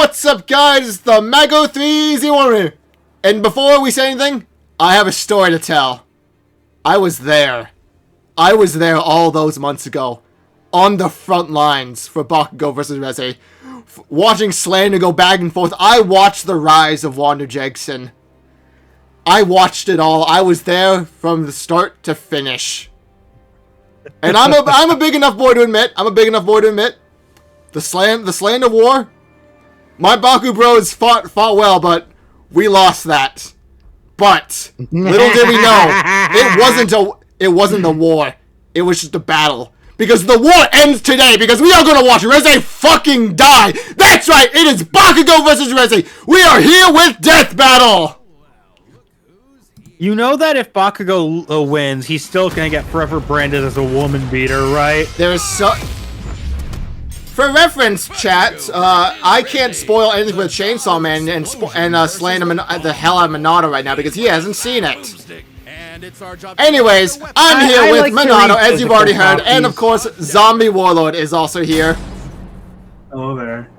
what's up, guys? The Mago 301. And before we say anything, I have a story to tell. I was there. I was there all those months ago. On the front lines for Bakugo versus Reze. Watching Slander go back and forth. I watched the rise of Wander Jegson. I watched it all. I was there from the start to finish. And I'm a big enough boy to admit. The Slander war. My Baku bros fought well, but we lost that. But little did we know, it wasn't the war. It was just a battle. Because the war ends today. Because we are gonna watch Reze fucking die. That's right. It is Bakugo versus Reze. We are here with Death Battle. You know that if Bakugo wins, he's still gonna get forever branded as a woman beater, right? There's so... For reference, chat, I can't spoil anything with Chainsaw Man and slander the hell out of Minato right now because he hasn't seen it. Anyways, I'm here with Minato, as you've already heard, and of course, Zombie Warlord is also here. Hello there.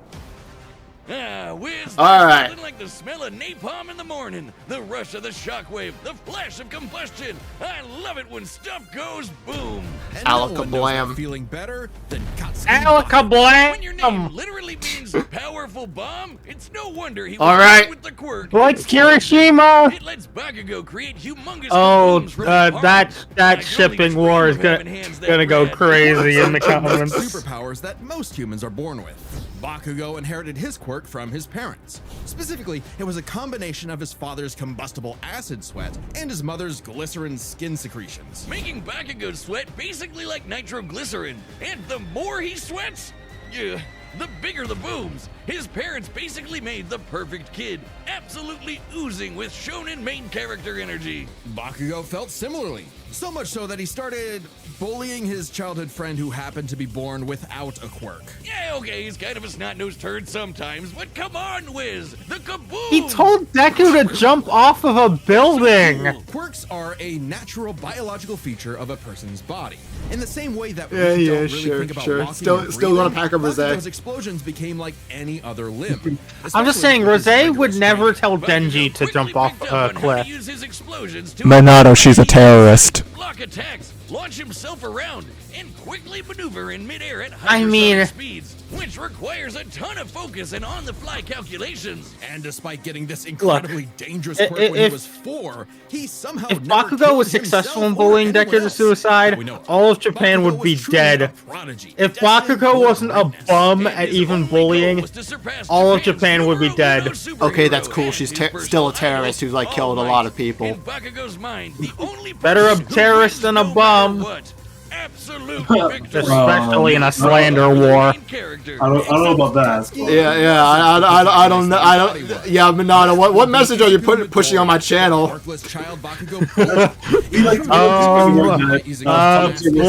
Alright. Like the smell of napalm in the morning, the rush of the shockwave, the flash of combustion. I love it when stuff goes boom. Alakablam. Feeling better than Alakablam. When your name literally means powerful bomb, it's no wonder he was Alright. with the quirk. Like Kirishima. It lets Bakugo create humongous Oh, balloons from his that shipping war is gonna go crazy in the comments. superpowers that most humans are born with. Bakugo inherited his quirk from his parents. Specifically, it was a combination of his father's combustible acid sweat and his mother's glycerin skin secretions. making Bakugo sweat basically like nitroglycerin. And the more he sweats, yeah, the bigger the booms. His parents basically made the perfect kid, absolutely oozing with shonen main character energy. Bakugo felt similarly, so much so that he started bullying his childhood friend who happened to be born without a quirk. Yeah, okay, he's kind of a snot-nosed turd sometimes, but come on, Wiz, the kaboom! He told Deku to jump off of a building. Quirks are a natural biological feature of a person's body. In the same way that we Yeah, don't yeah, really sure, think about sure. walking Still or gonna breathing, pack up Reze. Bakugo's explosions became like any other limb. I'm just saying, Reze would never tell Denji to jump off a cliff. Minato, she's a terrorist. Block attacks, launch himself around, and quickly maneuver in midair at I mean- hypersonic speeds, which requires a ton of focus and on-the-fly calculations. And despite getting this incredibly dangerous quirk when he was 4, he somehow If never Bakugo killed was successful in himself or bullying anyone Deku to else. suicide, We know all of Japan Bakugo would was be truly dead. a prodigy, If destined Bakugo for wasn't a greatness. bum And at his even only goal bullying, was to surpass all of Japan's Japan would be numero dead. uno superhero Okay, that's cool. and She's his still a personal terrorist idol. who's, like, killed a All lot of right. people. In Bakugo's mind, the only Better a person who terrorist wins than a no bum. matter what. Absolute victory. Especially in a slander war. I don't know about that. Yeah, I don't know. Yeah, Minato, what message are you pushing on my channel? Worthless child Bakugo. He like blow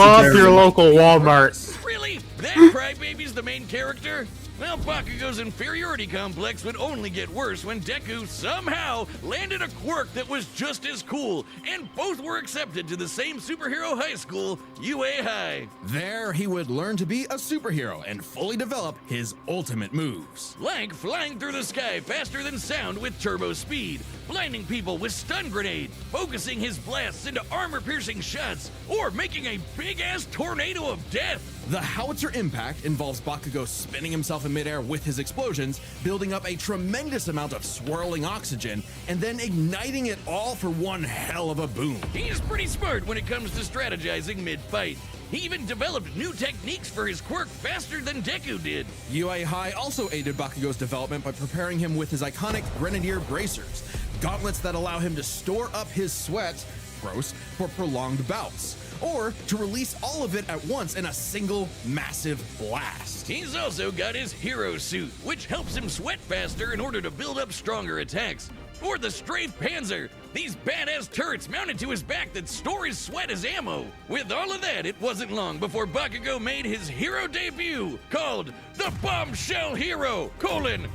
up your local Walmart. Really? That crybaby's the main character? Well, Bakugo's inferiority complex would only get worse when Deku somehow landed a quirk that was just as cool, and both were accepted to the same superhero high school, UA High. There, he would learn to be a superhero and fully develop his ultimate moves. Like flying through the sky faster than sound with turbo speed, blinding people with stun grenade, focusing his blasts into armor-piercing shots, or making a big-ass tornado of death. The howitzer impact involves Bakugo spinning himself in midair with his explosions, building up a tremendous amount of swirling oxygen, and then igniting it all for one hell of a boom. He's pretty smart when it comes to strategizing mid-fight. He even developed new techniques for his quirk faster than Deku did. UA High also aided Bakugo's development by preparing him with his iconic Grenadier bracers, gauntlets that allow him to store up his sweat, gross, for prolonged bouts, or to release all of it at once in a single massive blast. He's also got his hero suit, which helps him sweat faster in order to build up stronger attacks. Or the Strafe Panzer, these badass turrets mounted to his back that store his sweat as ammo. With all of that, it wasn't long before Bakugo made his hero debut, called the Bombshell Hero,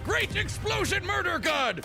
Great Explosion Murder God,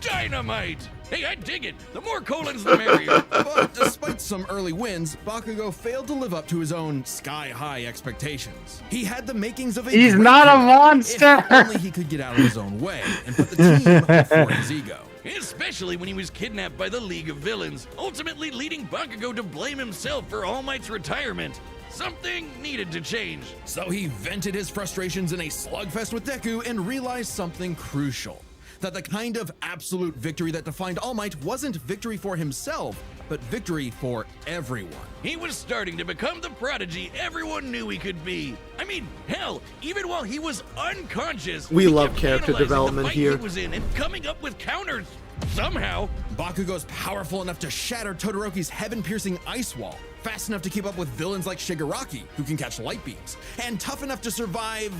Dynamite. Hey, I dig it. The more colons, the merrier. But despite some early wins, Bakugo failed to live up to his own sky-high expectations. He had the makings of a He's great not a hero, monster. If only he could get out of his own way and put the team before his ego. Especially when he was kidnapped by the League of Villains, ultimately leading Bakugo to blame himself for All Might's retirement. Something needed to change. So he vented his frustrations in a slugfest with Deku and realized something crucial. That the kind of absolute victory that defined All Might wasn't victory for himself, but victory for everyone. He was starting to become the prodigy everyone knew he could be. I mean, hell, even while he was unconscious, We he love kept character analyzing development the fight here. He was in and coming up with counters. Somehow, Bakugo's powerful enough to shatter Todoroki's heaven-piercing ice wall, fast enough to keep up with villains like Shigaraki, who can catch light beams, and tough enough to survive,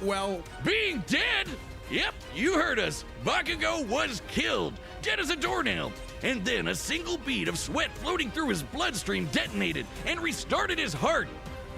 well, being dead? Yep, you heard us. Bakugo was killed, dead as a doornail. And then a single bead of sweat floating through his bloodstream detonated and restarted his heart.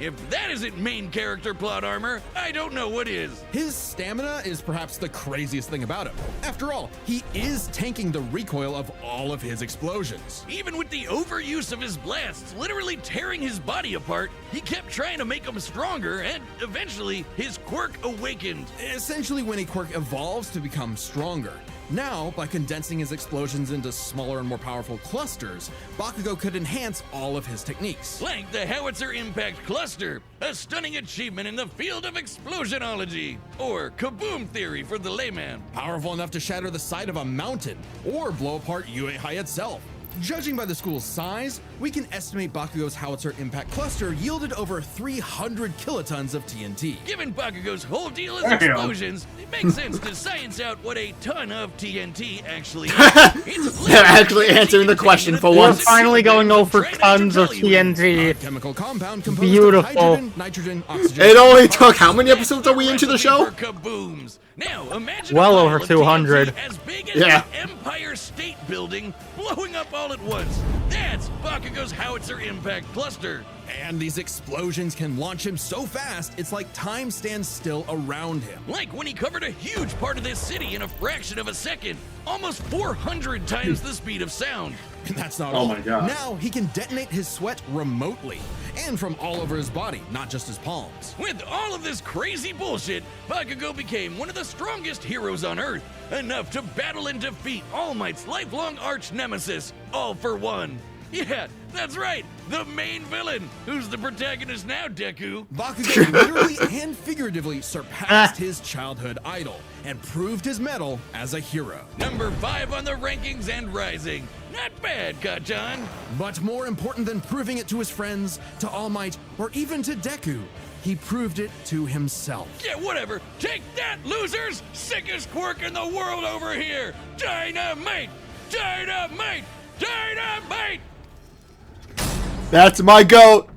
If that isn't main character plot armor, I don't know what is. his stamina is perhaps the craziest thing about him. After all, he is tanking the recoil of all of his explosions. Even with the overuse of his blasts literally tearing his body apart, he kept trying to make him stronger, and eventually his quirk awakened. Essentially, when a quirk evolves to become stronger. Now, by condensing his explosions into smaller and more powerful clusters, Bakugo could enhance all of his techniques. Like the Howitzer Impact Cluster, a stunning achievement in the field of explosionology, or kaboom theory for the layman. Powerful enough to shatter the side of a mountain, or blow apart Uehai itself. Judging by the school's size, we can estimate Bakugo's Howitzer Impact Cluster yielded over 300 kilotons of TNT. Given Bakugo's whole deal is Damn. explosions, it makes sense to science out what a ton of TNT actually is. It's They're actually answering the question for We're once. finally going over Try not to tons of tell you anything. A TNT. chemical compound composed Beautiful. of hydrogen, nitrogen, oxygen. It only took how many episodes are we into the show? For kabooms. Now, imagine Well a pile over of 200. TNT as big as Yeah. the Empire State Building blowing up all at once. That's Bakugo's Howitzer Impact Cluster. And these explosions can launch him so fast, it's like time stands still around him. Like when he covered a huge part of this city in a fraction of a second. Almost 400 times the speed of sound. And that's not Oh all. my God. Now he can detonate his sweat remotely and from all over his body, not just his palms. With all of this crazy bullshit, Bakugo became one of the strongest heroes on Earth, enough to battle and defeat All Might's lifelong arch nemesis, All for One. Yeah, that's right, the main villain, who's the protagonist now, Deku. Bakugo literally and figuratively surpassed his childhood idol and proved his mettle as a hero. Number 5 on the rankings and rising. Not bad, Kachan. But more important than proving it to his friends, to All Might, or even to Deku, he proved it to himself. Yeah, whatever. Take that, losers! Sickest quirk in the world over here! Dynamite! Dynamite! Dynamite! That's my goat.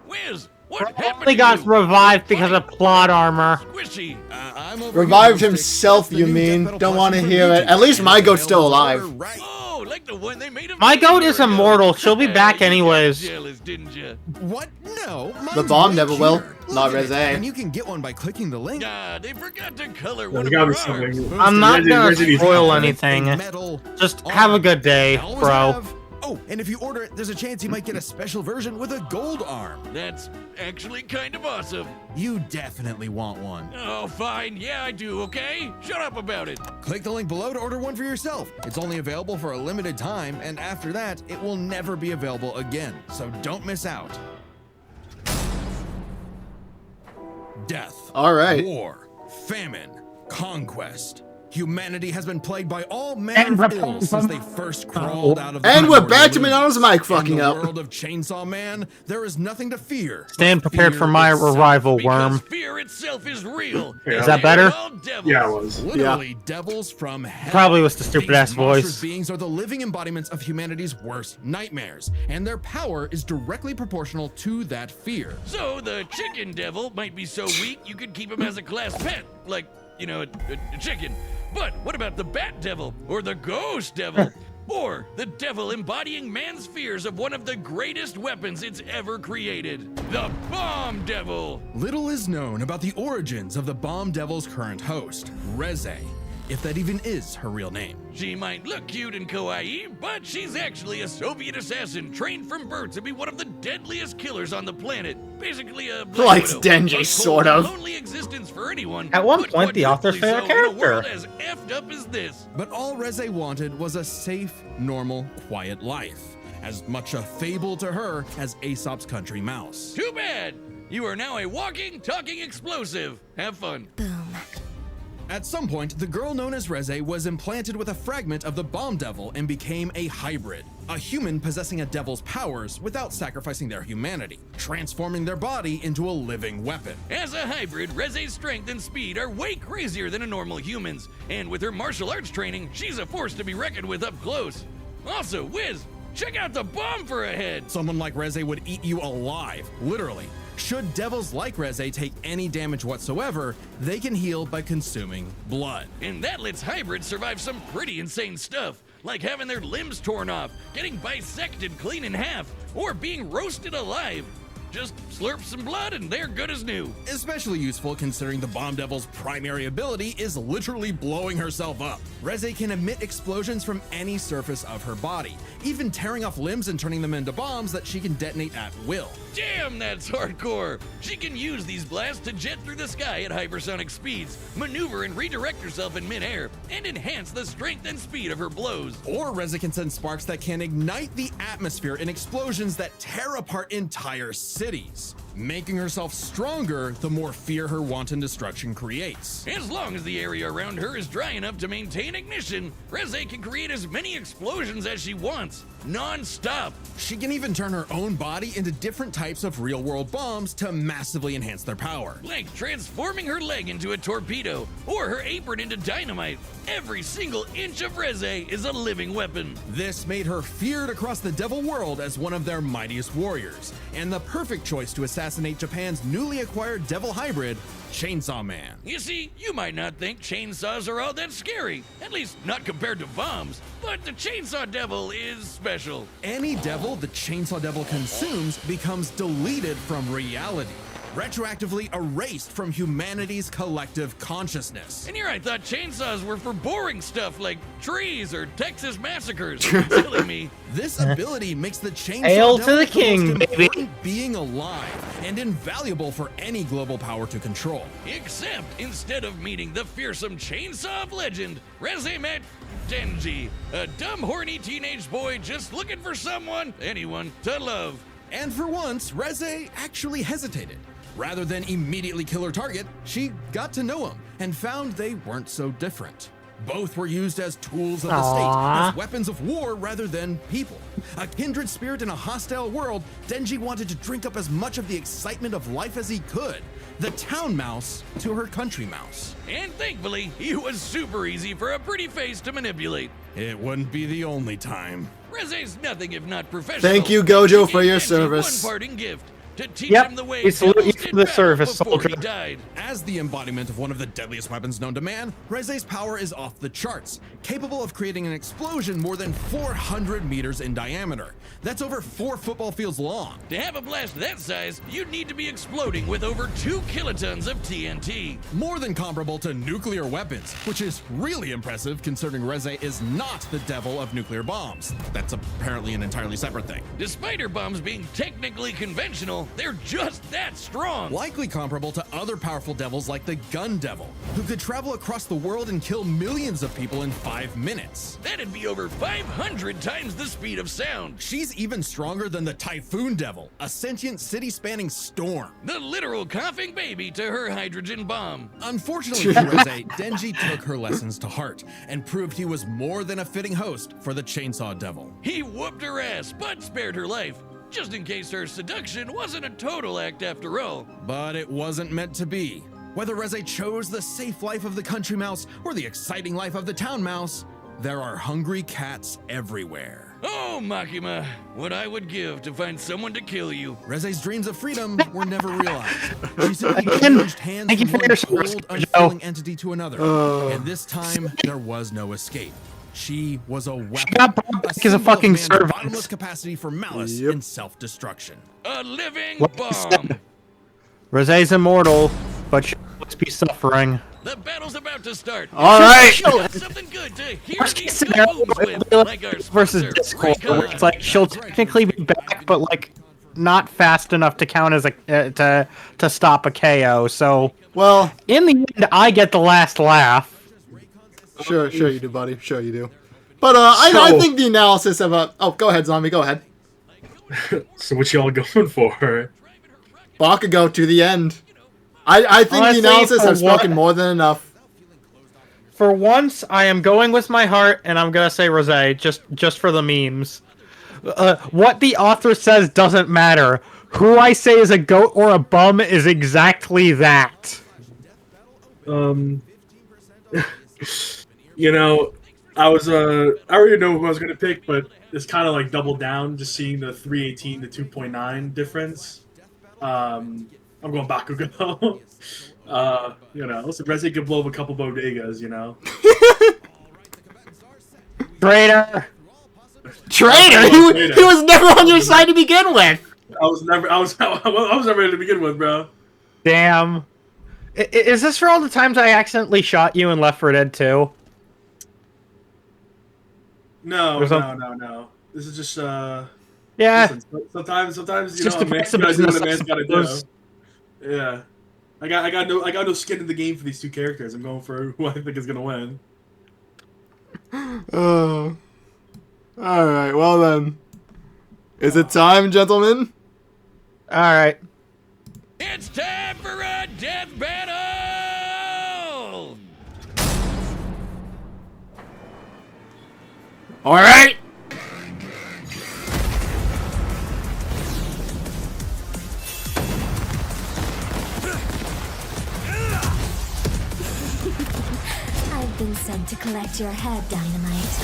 Wiz, what happened Only to got you? revived because of plot armor. Squishy. I'm over Revived here, himself, That's the you new mean? death metal Don't plushie want to for hear it. Legion. At least my goat's still alive. Right. Oh, like the one they made of My goat year is ago. immortal. She'll be back You got anyways. Jealous, didn't you? What? No. The mine's bomb right never will. here. Not Look at it, Reze. And you can get one by clicking the link. Ah, they forgot to color There's one of gotta our be something. arms. I'm not gonna Reze- spoil Reze- anything. Metal Just have a good day, I always bro. have. Oh, and if you order it, there's a chance you might get a special version with a gold arm. That's actually kind of awesome. You definitely want one. Oh, fine. Yeah, I do, okay? Shut up about it. Click the link below to order one for yourself. It's only available for a limited time, and after that, it will never be available again. So don't miss out. Death. All right. War. Famine. Conquest. Humanity has been plagued by all manner of ills since they first crawled out of the And we're back to primordial Minato's mic fucking In the up. world of Chainsaw Man, there is nothing to fear. but Stand prepared for fear my itself. arrival, Because worm. fear itself is real. Is that better? All devils. Yeah, it was. Literally devils from hell. Probably was the stupid ass These monstrous voice. beings are the living embodiments of humanity's worst nightmares, and their power is directly proportional to that fear. So the chicken devil might be so weak you could keep him as a class pet, like, you know, a chicken. But what about the bat devil or the ghost devil? or the devil embodying man's fears of one of the greatest weapons it's ever created, the Bomb Devil. Little is known about the origins of the Bomb Devil's current host, Reze, if that even is her real name. She might look cute and kawaii, but she's actually a Soviet assassin trained from birth to be one of the deadliest killers on the planet. Basically a Black Like Widow, Denji, a cold, sort of. lonely existence for anyone. At one but point, the author quadruply found a so in character. world as effed up as this. But all Reze wanted was a safe, normal, quiet life. As much a fable to her as Aesop's country mouse. Too bad. You are now a walking, talking explosive. Have fun. At some point, the girl known as Reze was implanted with a fragment of the Bomb Devil and became a hybrid, a human possessing a devil's powers without sacrificing their humanity, transforming their body into a living weapon. As a hybrid, Reze's strength and speed are way crazier than a normal human's, and with her martial arts training, she's a force to be reckoned with up close. Also, Wiz, check out the bomb for a head. Someone like Reze would eat you alive, literally. Should devils like Reze take any damage whatsoever, they can heal by consuming blood. And that lets hybrids survive some pretty insane stuff, like having their limbs torn off, getting bisected clean in half, or being roasted alive. Just slurp some blood and they're good as new. Especially useful considering the Bomb Devil's primary ability is literally blowing herself up. Reze can emit explosions from any surface of her body, even tearing off limbs and turning them into bombs that she can detonate at will. Damn, that's hardcore. She can use these blasts to jet through the sky at hypersonic speeds, maneuver and redirect herself in midair, and enhance the strength and speed of her blows. Or Reze can send sparks that can ignite the atmosphere in explosions that tear apart entire cities. Making herself stronger the more fear her wanton destruction creates. As long as the area around her is dry enough to maintain ignition, Reze can create as many explosions as she wants, non-stop. She can even turn her own body into different types of real-world bombs to massively enhance their power. Like transforming her leg into a torpedo, or her apron into dynamite. Every single inch of Reze is a living weapon. This made her feared across the devil world as one of their mightiest warriors, and the perfect choice to assassinate Japan's newly acquired devil hybrid, Chainsaw Man. You see, you might not think chainsaws are all that scary, at least not compared to bombs, but the Chainsaw Devil is special. Any devil the Chainsaw Devil consumes becomes deleted from reality, retroactively erased from humanity's collective consciousness. And here I thought chainsaws were for boring stuff like trees or Texas massacres. Silly me. This ability makes the Chainsaw Hail Devil to the king, most baby. important being alive and invaluable for any global power to control. Except instead of meeting the fearsome chainsaw of legend, Reze met Denji, a dumb, horny teenage boy just looking for someone, anyone, to love. And for once, Reze actually hesitated. Rather than immediately kill her target, she got to know him and found they weren't so different. Both were used as tools of the state, as weapons of war rather than people. A kindred spirit in a hostile world, Denji wanted to drink up as much of the excitement of life as he could. The town mouse to her country mouse. And thankfully, he was super easy for a pretty face to manipulate. It wouldn't be the only time. Reze's nothing if not professional. Thank you, Gojo, He for gave your Denji service. One parting gift. To teach Yep, him the way we salute you devils for did the battle service, before he soldier. died. As the embodiment of one of the deadliest weapons known to man, Reze's power is off the charts, capable of creating an explosion more than 400 meters in diameter. That's over 4 football fields long. To have a blast that size, you'd need to be exploding with over 2 kilotons of TNT. More than comparable to nuclear weapons, which is really impressive considering Reze is not the devil of nuclear bombs. That's apparently an entirely separate thing. Despite her bombs being technically conventional, they're just that strong. Likely comparable to other powerful devils like the Gun Devil, who could travel across the world and kill millions of people in 5 minutes. That'd be over 500 times the speed of sound. She's even stronger than the Typhoon Devil, a sentient city-spanning storm. The literal coughing baby to her hydrogen bomb. Unfortunately for Reze, Denji took her lessons to heart and proved he was more than a fitting host for the Chainsaw Devil. He whooped her ass, but spared her life, just in case her seduction wasn't a total act after all. But it wasn't meant to be. Whether Reze chose the safe life of the country mouse or the exciting life of the town mouse, there are hungry cats everywhere. Oh, Makima, what I would give to find someone to kill you. Reze's dreams of freedom were never realized. She simply Again, changed hands thank you from for one your service, cold, Joe. unfeeling entity to another. And this time, there was no escape. She was a weapon. She got brought back as a symbol of fucking man's servant. bottomless capacity for malice Yep. and self-destruction. A living Like I bomb. said, Rose's immortal, but she must be suffering. The battle's about to start. All right. We got something good to hear Worst these case scenario, moves it'll with, be like our versus sponsor, Discord, where Raycon. it's like she'll technically be back, but like not fast enough to count as a to stop a KO. So Well, in the end, I get the last laugh. sure you do, buddy. Sure you do. But I think the analysis of oh, go ahead, Zombie. Go ahead. So what y'all going for? Bakugo to the end. I think Honestly, the analysis for have spoken what- more than enough. For once, I am going with my heart, and I'm gonna say Rose, just for the memes. What the author says doesn't matter. Who I say is a goat or a bum is exactly that. You know, I already know who I was gonna pick, but it's kind of like double down, just seeing the 318 to 2.9 difference. I'm going Bakugo. You know, listen, Reze could blow up a couple bodegas, you know. Traitor! Traitor! He was never on your side to begin with! I was never ready to begin with, bro. Damn. Is this for all the times I accidentally shot you in Left 4 Dead 2? No. This is just Yeah. listen, sometimes you Just know, to a man's fix the gotta do what a business, man's I gotta do. suppose. Yeah. I got no skin in the game for these two characters. I'm going for who I think is gonna win. Oh. Alright, well then. Is it time, gentlemen? Alright. It's time for a death battle! Alright! I've been sent to collect your head, Dynamite.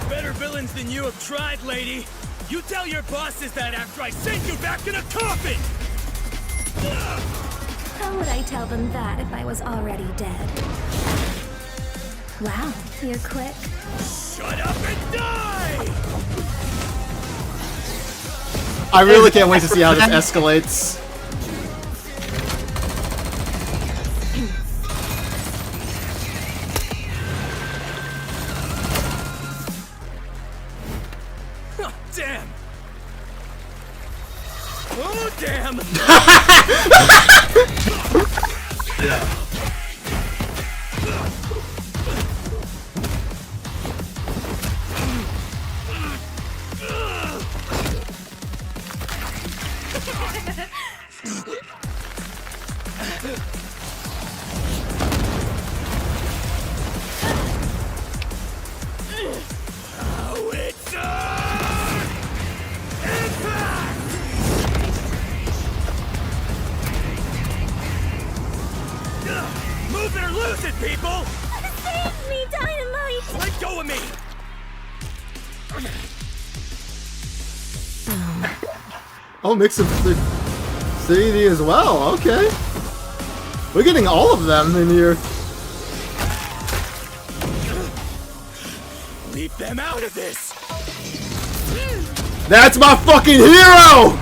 Better villains than you have tried, lady. You tell your bosses that after I send you back in a coffin! How would I tell them that if I was already dead? Wow, you're quick. Shut up and die! I really can't wait to see how this escalates. Oh, damn! Oh, damn! Oh, it's on! Impact! Move it or lose it, people! Save me, Dynamite! Let go of me! Oh, mix of 3D as well, okay. We're getting all of them in here. Leave them out of this! That's my fucking hero!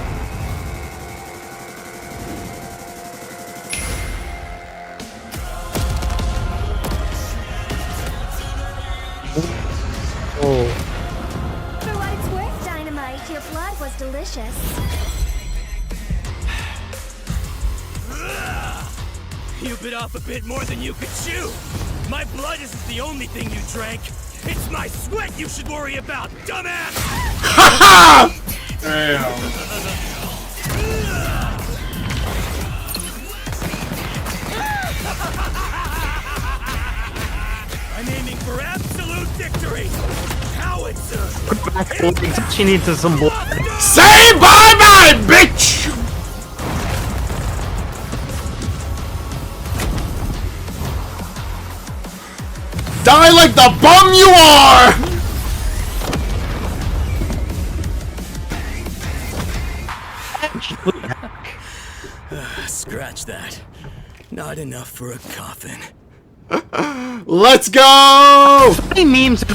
Oh. For what it's worth, Dynamite, your blood was delicious. You bit off a bit more than you could chew! My blood isn't the only thing you drank! It's my sweat you should worry about, dumbass! Damn. I'm aiming for absolute victory! Howitzer! She needs some blood. Say bye-bye, bitch! Die like the bum you are! Scratch that. Not enough for a coffin. Let's go! Any memes? KO!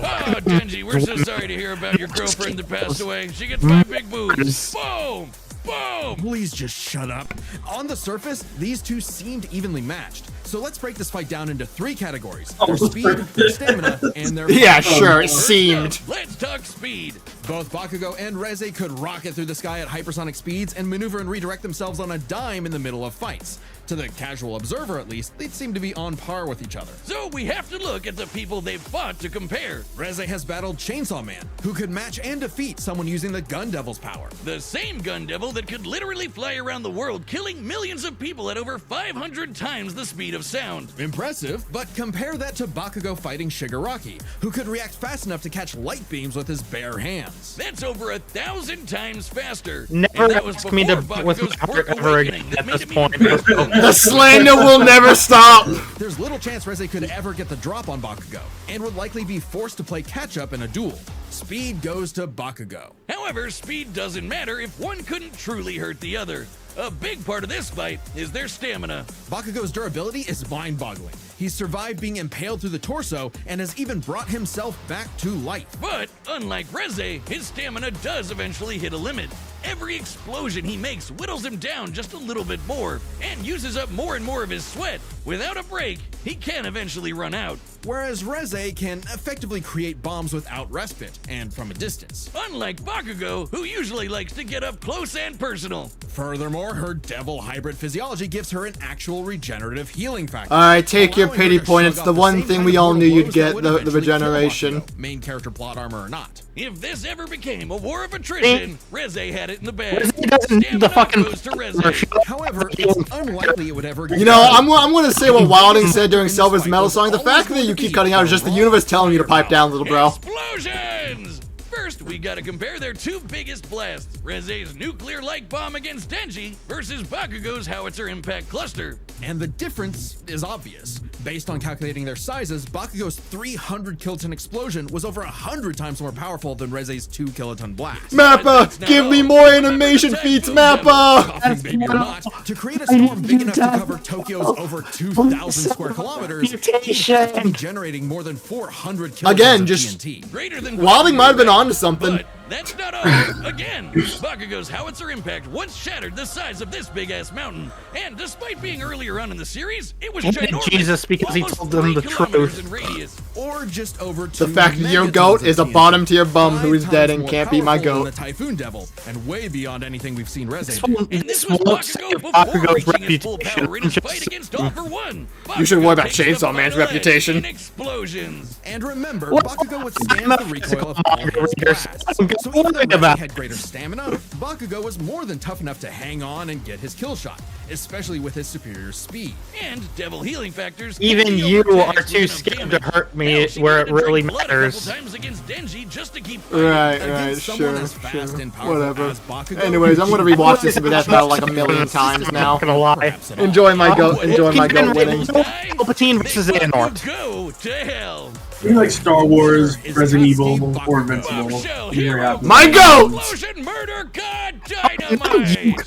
Oh, Denji, we're so sorry to hear about your girlfriend that passed away. She gets 5 big boobs. Boom! Boom! Please just shut up. On the surface, these two seemed evenly matched. So let's break this fight down into 3 categories. Their speed, their stamina, and their... Yeah, sure, it First seemed. up, let's talk speed. Both Bakugo and Reze could rocket through the sky at hypersonic speeds and maneuver and redirect themselves on a dime in the middle of fights. To the casual observer, at least, they'd seem to be on par with each other. So we have to look at the people they've fought to compare. Reze has battled Chainsaw Man, who could match and defeat someone using the Gun Devil's power. The same gun devil that could literally fly around the world, killing millions of people at over 500 times the speed of sound. Impressive, but compare that to Bakugo fighting Shigaraki, who could react fast enough to catch light beams with his bare hands. That's over 1,000 times faster. Never And that was ask me to before with Bakugo's my heart quirk ever awakening again that at made this him point. even The slander will never stop! There's little chance Reze could ever get the drop on Bakugo, and would likely be forced to play catch-up in a duel. Speed goes to Bakugo. However, speed doesn't matter if one couldn't truly hurt the other. A big part of this fight is their stamina. Bakugo's durability is mind-boggling. He's survived being impaled through the torso and has even brought himself back to life. But, unlike Reze, his stamina does eventually hit a limit. Every explosion he makes whittles him down just a little bit more, and uses up more and more of his sweat. Without a break, he can eventually run out. Whereas Reze can effectively create bombs without respite, and from a distance. Unlike Bakugo, who usually likes to get up close and personal. Furthermore, her devil hybrid physiology gives her an actual regenerative healing factor. Alright, take your allowing her pity to point. shrug It's off the one same thing kind we of all knew mortal you'd blows get, that would the eventually kill regeneration. Bakugo, main character plot armor or not. If this ever became a war of attrition, Reze had it in the bag. Reze doesn't need the Stamina fucking goes to Reze. However, it's unlikely it would ever get You know, I'm gonna say what Wilding said during Silver's Metal Song. The fact that you keep cutting out is just the universe telling you to pipe down, little bro. Explosions! First, we gotta compare their 2 biggest blasts. Reze's nuclear light bomb against Denji versus Bakugo's howitzer impact cluster. And the difference is obvious. Based on calculating their sizes, Bakugo's 300 kiloton explosion was over 100 times more powerful than Reze's 2 kiloton blast. Mappa, give me more animation feats, Mappa! Coughing baby or not, to create a storm big enough to cover Tokyo's over 2,000 square kilometers, it's generating more than 400 kilotons Again, of just- TNT. Greater than Wilding might have been onto something. But that's not all. Again, Bakugo's howitzer impact once shattered the size of this big-ass mountain. And despite being earlier on in the series, it was He did ginormous. Jesus because he almost told them 3 the kilometers truth. in radius. Or just over 2 The fact that your megatons goat of is a TNT. bottom tier bum who 5 is dead times and more can't be my powerful than goat. the Typhoon Devil, and way beyond anything we've seen Reze do. And this was won't Bakugo save before Bakugo's reaching his full reputation. power in his Just- fight against All for One. You should worry about Bakugo takes the Chainsaw Man's final edge reputation. in explosions. And remember, What? Bakugo withstands I'm the a recoil of physical all his reader, blasts. so So I'm even though worried Reze about had greater stamina, Bakugo was more than tough enough to hang on and get his kill shot, especially with his superior speed. And devil healing factors. can Even be you overtaxed are too with enough scared damage. to hurt me Hell, she where had it to really drink blood a couple matters. times against Denji just to keep fighting. Right, Against right, someone sure, as fast sure. and powerful Whatever. as Bakugo, Anyways, I'm gonna rewatch this Super Death Battle like a million times I'm now. not gonna lie. perhaps at all. Enjoy my goat, enjoy my Keep in goat mind, winning. Palpatine versus They Xehanort. go to hell. Maybe like Star Wars, Resident Evil, or Invincible. Bombshell, Either hero, happens. My goat! explosion, murder, god, dynamite.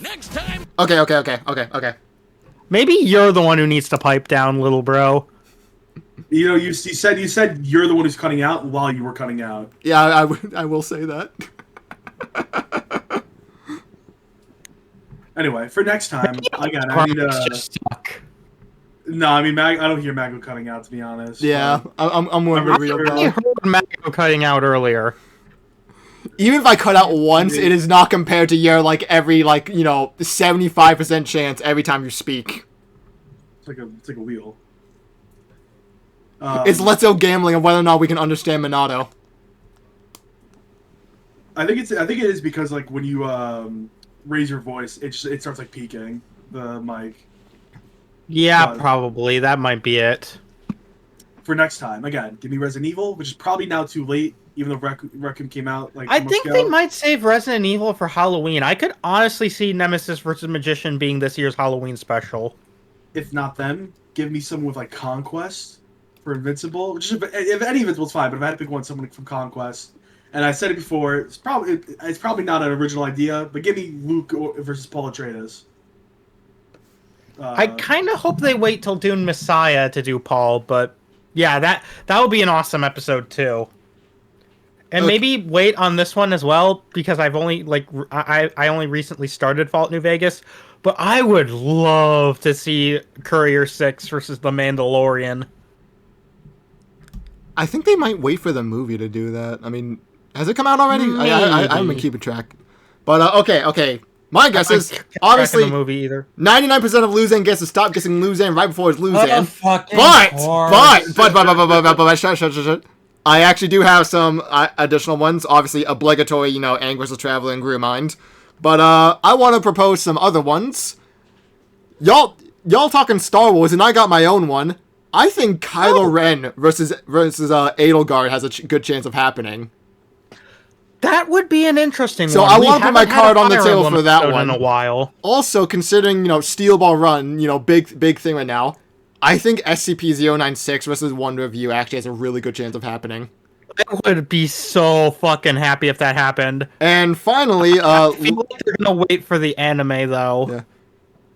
Next time, Okay. Maybe you're the one who needs to pipe down, little bro. You know, you said you're the one who's cutting out while you were cutting out. Yeah, I will say that. Anyway, for next time, I need Just suck. No, I mean, I don't hear Mago cutting out, to be honest. Yeah, I'm one of the real I dog. heard Mago cutting out earlier. Even if I cut out once, it is not compared to your, like, every, like, 75% chance every time you speak. It's like a wheel. It's let's go gambling of whether or not we can understand Minato. I think it is because, like, when you raise your voice, it starts like peaking the mic. Yeah, probably. That might be it. For next time, again, give me Resident Evil, which is probably now too late, even though Requiem came out like. I a month think ago. they might save Resident Evil for Halloween. I could honestly see Nemesis vs. Magician being this year's Halloween special. If not them, give me someone with like Conquest for Invincible. Which is, if any Invincible's fine, but if I had to pick one, someone from Conquest. And I said it before, it's probably not an original idea, but give me Luke versus Paul Atreides. I kind of hope they wait till Dune Messiah to do Paul, but yeah, that would be an awesome episode too. And maybe wait on this one as well, because I've only I only recently started Fallout New Vegas, but I would love to see Courier 6 versus The Mandalorian. I think they might wait for the movie to do that. I mean, has it come out already? I haven't been keeping track. But okay. My guess is obviously the movie either. 99% of Luzan gets to stop guessing Luzan right before it's Luzan. But shut. I actually do have some additional ones. Obviously, obligatory, Anguish the Traveler and Grewmind. But I want to propose some other ones. Y'all talking Star Wars, and I got my own one. I think Kylo Ren versus Edelgard has a good chance of happening. That would be an interesting one. So I want to put my card on the table for that one. In a while. Also, considering, Steel Ball Run, big thing right now, I think SCP-096 versus Wonder of You actually has a really good chance of happening. I would be so fucking happy if that happened. And finally, I feel like they're gonna wait for the anime, though. Yeah.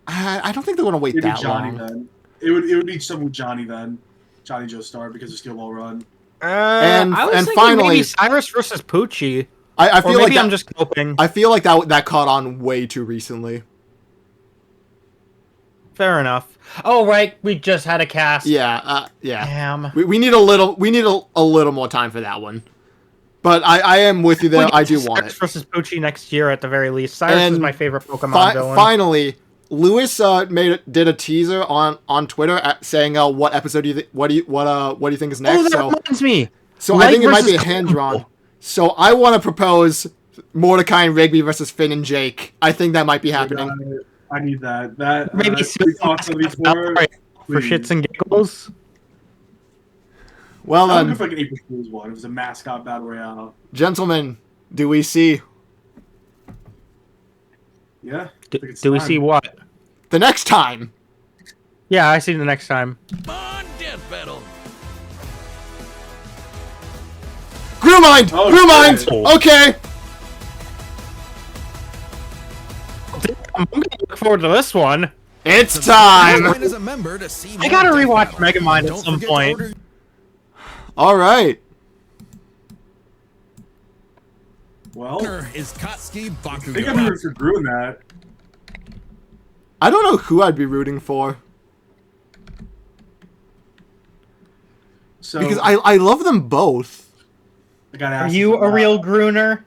I don't think they're gonna wait that Johnny, long. then. It would be some with Johnny then. Johnny Joestar because of Steel Ball Run. I was thinking finally, maybe Cyrus versus Poochie. I feel like I'm just hoping. I feel like that caught on way too recently. Fair enough. Oh right, we just had a cast. Yeah. Damn. We need a little more time for that one. But I am with you there. I do want it. Cyrus versus Poochie next year at the very least. Cyrus is my favorite Pokemon villain. Finally, Lewis did a teaser on Twitter saying what episode what do you think is next? Oh, that reminds me. So I think it might be a hand drawn. So I want to propose Mordecai and Rigby versus Finn and Jake. I think that might be happening. I need that. Maybe we talked to before. For shits and giggles. Well I'm then, looking for like an April Fool's one. It was a mascot battle royale. Gentlemen, do we see? Yeah. Do we see what? The next time. Yeah, I see the next time. On Death Battle. Grewmind! Oh, Grewmind! shit. Okay! I'm gonna look forward to this one. It's time! As a member to see I gotta more rewatch Death Battle. Megamind at Don't some forget to point. order- Alright. Well, Winner is Katsuki I think I'm Bakugo. rooting for Gru in that. I don't know who I'd be rooting for. So Because I love them both. I gotta Are ask you something a real now. Gruner?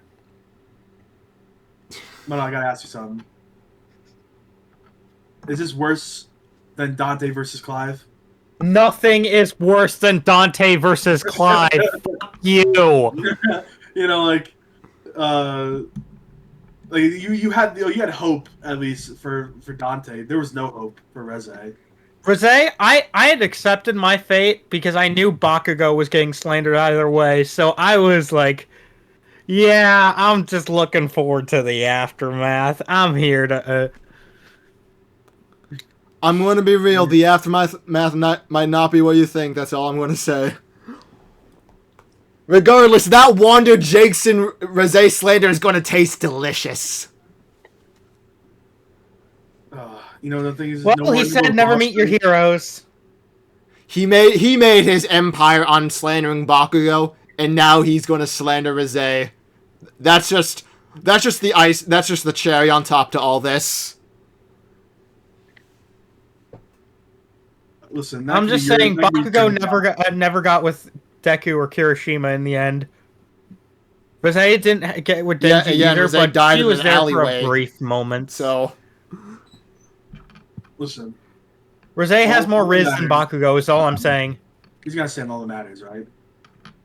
No, I gotta ask you something. Is this worse than Dante versus Clive? Nothing is worse than Dante versus Clive. Fuck you. You had hope at least for Dante. There was no hope for Reze. Reze, I had accepted my fate because I knew Bakugo was getting slandered either way, so I was like, yeah, I'm just looking forward to the aftermath. I'm here to... I'm going to be real. The aftermath might not be what you think. That's all I'm going to say. Regardless, that Wander Jackson Reze slander is going to taste delicious. The thing is, Well, no he one's said gonna never boss meet your me. heroes. He made his empire on slandering Bakugo, and now he's going to slander Reze. That's just the ice. That's just the cherry on top to all this. Listen, I'm just saying, Bakugo never got with Deku or Kirishima in the end. Reze didn't get with Denji either, Reze but died she in was an there for alleyway. a brief moment. So, Listen, Reze has more Riz that than matters. Bakugo, is all I'm saying. he's gonna stand all that matters, right?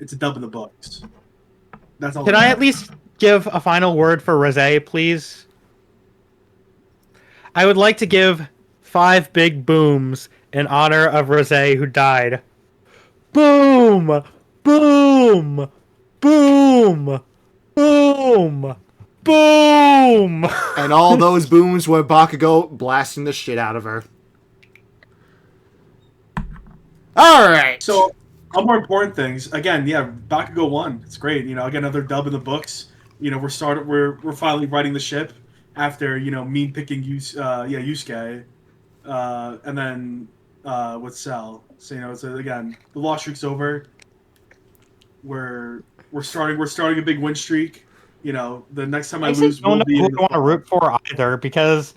It's a dub in the books. That's all. Can that I at matters. least give a final word for Reze, please? I would like to give 5 big booms in honor of Reze, who died. Boom! Boom! Boom! Boom! Boom! and all those booms were Bakugo blasting the shit out of her. All right. So, on more important things, again, yeah, Bakugo won. It's great. Again, another dub in the books. We're finally righting the ship after mean picking Yusuke. and then with Cell. So so again, the loss streak's over. We're starting a big win streak. The next time I lose, don't we'll know be who in I want to root for either, because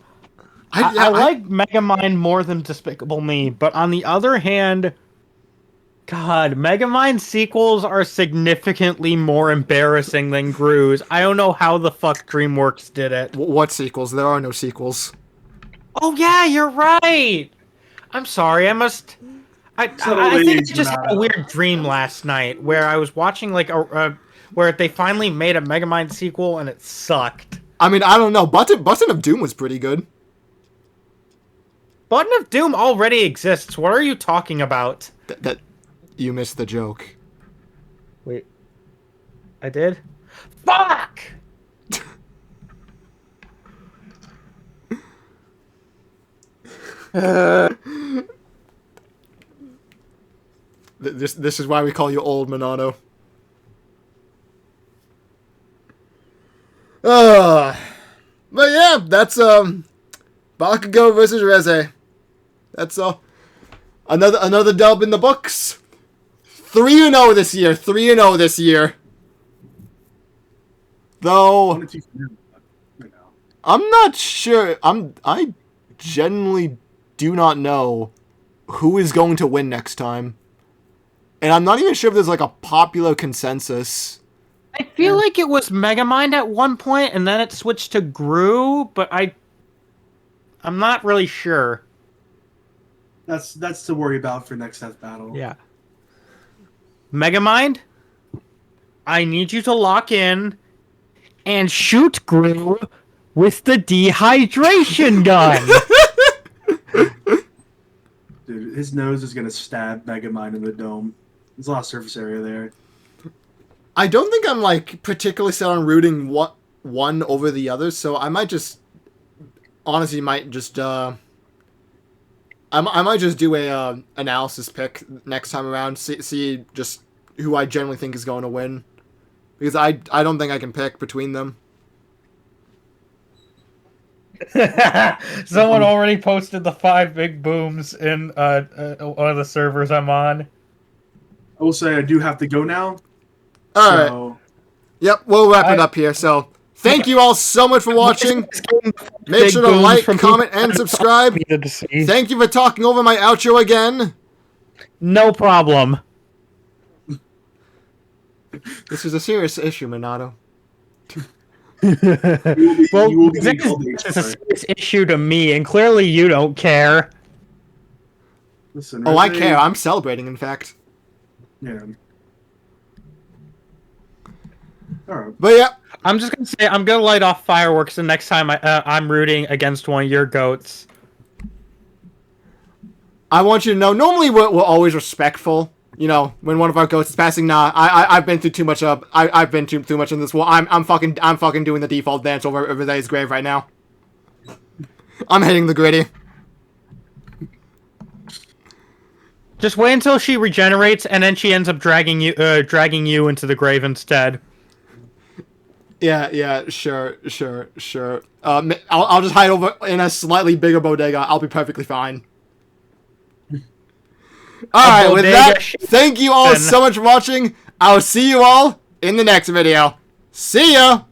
I like Megamind more than Despicable Me, but on the other hand, God, Megamind sequels are significantly more embarrassing than Gru's. I don't know how the fuck DreamWorks did it. What sequels? There are no sequels. Oh yeah, you're right. I'm sorry. I think I just had a weird dream last night where I was watching like where they finally made a Megamind sequel and it sucked. I mean, I don't know. Button of Doom was pretty good. Button of Doom already exists. What are you talking about? That you missed the joke. Wait. I did? Fuck! This is why we call you old, Minato. But yeah, that's Bakugo versus Reze. That's another dub in the books. 3-0 this year. 3-0 this year. Though I'm not sure. I genuinely do not know who is going to win next time. And I'm not even sure if there's like a popular consensus. I feel like it was Megamind at one point, and then it switched to Gru, but I'm not really sure. That's to worry about for next Death Battle. Yeah. Megamind, I need you to lock in and shoot Gru with the dehydration gun. Dude, his nose is gonna stab Megamind in the dome. There's a lot of surface area there. I don't think I'm like particularly set on rooting one over the other, so I might just I might just do a analysis pick next time around. See just who I generally think is going to win, because I don't think I can pick between them. Someone already posted the 5 big booms in one of the servers I'm on. I will say I do have to go now. All right. Yep, we'll wrap it up here. So, thank you all so much for watching. Make sure to like, comment, and subscribe. Thank you for talking over my outro again. No problem. This is a serious issue, Minato. Well, this is a serious issue to me, and clearly you don't care. Listen, oh, I care. I'm celebrating, in fact. Yeah. Alright. But yeah. I'm just gonna say I'm gonna light off fireworks the next time I'm rooting against one of your goats. I want you to know, normally we're always respectful. You know, when one of our goats is passing, nah, I've been through too much I've been too much in this war. I'm fucking doing the default dance over Reze's grave right now. I'm hitting the gritty. Just wait until she regenerates, and then she ends up dragging you into the grave instead. Yeah, sure. I'll just hide over in a slightly bigger bodega. I'll be perfectly fine. Alright, with that, thank you all so much for watching. I will see you all in the next video. See ya!